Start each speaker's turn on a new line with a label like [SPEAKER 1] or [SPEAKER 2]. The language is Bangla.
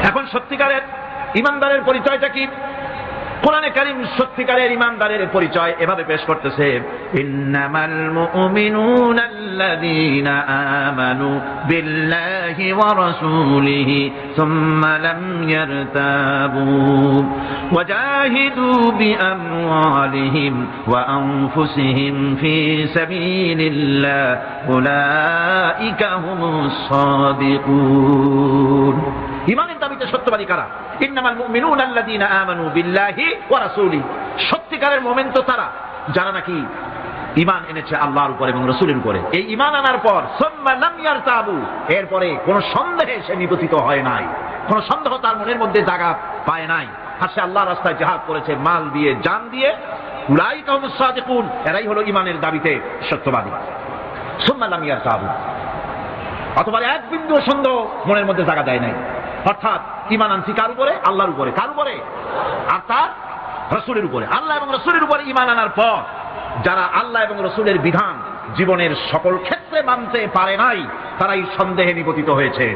[SPEAKER 1] এখন সত্যিকারের ইমানদারের পরিচয়টা কি? কোরআনে কারীম সত্যিকারের ইমানদারের পরিচয় এভাবে পেশ করতেছে, ইন্নামাল মুমিনুনা আল্লাযীনা আমানু বিল্লাহি ওয়া রাসূলিহি সুম্মা লাম ইয়ারতাবু ওয়া জাহিদু বিআমওয়ালিহিম ওয়া আনফুসিহিম ফি সাবিলিল্লাহ উলাইকা হুমুস সাদিকুন। ঈমানের দাবিতে সত্যবাদী কারা? ইন্নামাল মুমিনুনা আল্লাযীনা আমানু বিল্লাহি ওয়া রাসূলিহি, সত্যিকারের মুমিন তো তারা যারা নাকি ঈমান এনেছে আল্লাহর উপর এবং রাসূলের উপরে। এই ঈমান আনার পর সুম্মা লাম ইয়ারতাবু, এরপরে কোনো সন্দেহে সে নিবৃত্ত হয় নাই, কোনো সন্দেহ তার মনের মধ্যে জায়গা পায় নাই, আর সে আল্লাহর রাস্তায় জিহাদ করেছে মাল দিয়ে, জান দিয়ে। উলাইকা হুমুস সাদিকুন, এরাই হলো ঈমানের দাবিতে সত্যবাদী। সুম্মা লাম ইয়ারতাবু, অথবা এক বিন্দু সন্দেহ মনের মধ্যে জায়গা দেয় নাই, অর্থাৎ ঈমান আনছি কার উপরে? আল্লাহর উপরে। কার উপরে? আর তার রাসূলের উপরে। আল্লাহ এবং রাসূলের উপরে ঈমান আনার পর যারা আল্লাহ এবং রাসূলের বিধান জীবনের সকল ক্ষেত্রে মানতে পারে নাই, তারাই সন্দেহে নিপতিত হয়েছে।